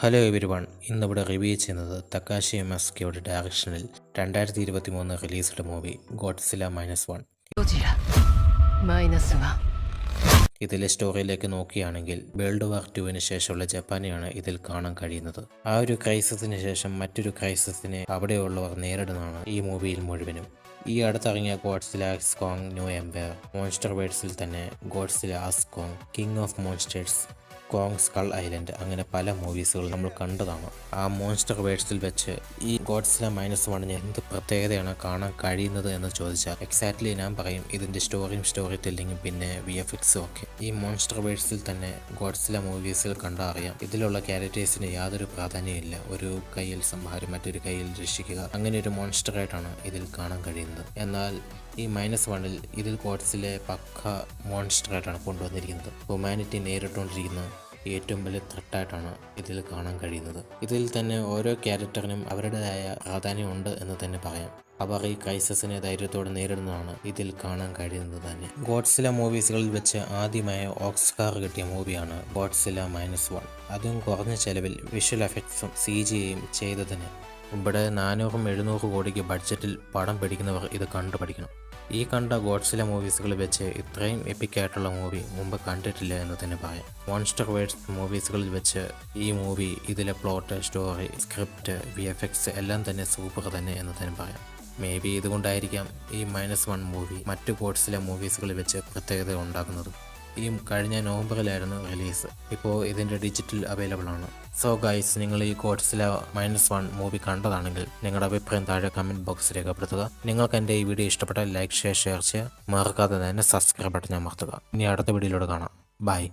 Hello every one, ഇന്നിവിടെ review ചെയ്യുന്നത് തക്കാഷി മസ്കിയുടെ ഡയറക്ഷനിൽ 2023 റിലീസ്ഡ് മൂവി ഗോഡ്സില -1. ゴジラマイナス1 ഇതിലെ സ്റ്റോറിയിലേക്ക് നോക്കുകയാണെങ്കിൽ വേൾഡ് വാർ 2 ശേഷമുള്ള ജപ്പാനെയാണ് ഇതിൽ കാണാൻ കഴിയുന്നത്. ആ ഒരു ക്രൈസിസിന് ശേഷം മറ്റൊരു ക്രൈസിസിനെ അവിടെയുള്ളവർ നേരിടുന്നതാണ് ഈ മൂവിയിൽ മുഴുവനും. ഈ അടുത്തിറങ്ങിയ Godzilla x Kong new empire, monster വേർഡ്സിൽ തന്നെ Godzilla as Kong, king of monsters, Kong skull island, അങ്ങനെ പല മൂവീസുകൾ നമ്മൾ കണ്ടതാണ്. ആ മോൺസ്റ്റർ വേർഡ്സിൽ വെച്ച് ഈ ഗോഡ്സില -1 എന്ത് പ്രത്യേകതയാണ് കാണാൻ കഴിയുന്നത് എന്ന് ചോദിച്ചാൽ എക്സാക്ട്ലി ഞാൻ പറയും ഇതിൻ്റെ സ്റ്റോറി ടെല്ലിങ്ങും പിന്നെ VFX ഒക്കെ. ഈ മോൺസ്റ്റർ വേർഡ്സിൽ തന്നെ ഗോഡ്സില മൂവീസിൽ കണ്ടാൽ അറിയാം, ഇതിലുള്ള ക്യാരക്ടേഴ്സിന് യാതൊരു പ്രാധാന്യമില്ല. ഒരു കയ്യിൽ സംഹാരം, മറ്റൊരു കയ്യിൽ രക്ഷിക്കുക, അങ്ങനെ ഒരു മോൺസ്റ്ററായിട്ടാണ് ഇതിൽ കാണാൻ കഴിയുന്നത്. എന്നാൽ ഈ -1 ഇതിൽ ഗോഡ്സിലെ പക്ക മോൺസ്റ്ററായിട്ടാണ് കൊണ്ടുവന്നിരിക്കുന്നത്. ഹ്യൂമാനിറ്റി നേരിട്ടുകൊണ്ടിരിക്കുന്ന ഏറ്റവും വലിയ ത്രെട്ടായിട്ടാണ് ഇതിൽ കാണാൻ കഴിയുന്നത്. ഇതിൽ തന്നെ ഓരോ ക്യാരക്ടറിനും അവരുടേതായ പ്രാധാന്യമുണ്ട് എന്ന് തന്നെ പറയാം. അവർ ഈ ക്രൈസിസിനെ ധൈര്യത്തോടെ നേരിടുന്നതാണ് ഇതിൽ കാണാൻ കഴിയുന്നത് തന്നെ. ഗോഡ്സില മൂവീസുകളിൽ വെച്ച് ആദ്യമായ ഓസ്കാർ കിട്ടിയ മൂവിയാണ് ഗോഡ്സില -1. അതും കുറഞ്ഞ ചെലവിൽ വിഷ്വൽ എഫക്ട്സും CGയും ചെയ്തതിന്. ഇവിടെ 400-700 കോടിക്ക് ബഡ്ജറ്റിൽ പടം പിടിക്കുന്നവർ ഇത് കണ്ടു പഠിക്കണം. ഈ കണ്ട ഗോഡ്സില മൂവീസുകളിൽ വെച്ച് ഇത്രയും എപ്പിക്കായിട്ടുള്ള മൂവി മുമ്പ് കണ്ടിട്ടില്ല എന്ന് തന്നെ പറയാം. മോൺസ്റ്റർ വേർഡ്സ് മൂവീസുകളിൽ വെച്ച് ഈ മൂവി, ഇതിലെ പ്ലോട്ട്, സ്റ്റോറി, സ്ക്രിപ്റ്റ്, VFX എല്ലാം തന്നെ സൂപ്പർ തന്നെ എന്ന് തന്നെ പറയാം. മേ ബി ഇതുകൊണ്ടായിരിക്കാം ഈ -1 മൂവി മറ്റു ഗോഡ്സില മൂവീസുകളിൽ വെച്ച് പ്രത്യേകത ഉണ്ടാക്കുന്നത്. ഈ കഴിഞ്ഞ നവംബറിലായിരുന്നു റിലീസ്. ഇപ്പോൾ ഇതിൻ്റെ ഡിജിറ്റൽ അവൈലബിൾ ആണ്. സോ ഗൈസ്, നിങ്ങൾ ഈ ഗോഡ്സില -1 മൂവി കണ്ടതാണെങ്കിൽ നിങ്ങളുടെ അഭിപ്രായം താഴെ കമൻറ്റ് ബോക്സിൽ രേഖപ്പെടുത്തുക. നിങ്ങൾക്ക് എൻ്റെ ഈ വീഡിയോ ഇഷ്ടപ്പെട്ടാൽ ലൈക്ക് ഷെയർ ചെയ്യുക. മറക്കാതെ തന്നെ സബ്സ്ക്രൈബ് ബട്ടൺ അമർത്തുക. ഇനി അടുത്ത വീഡിയോയിലൂടെ കാണാം. ബൈ.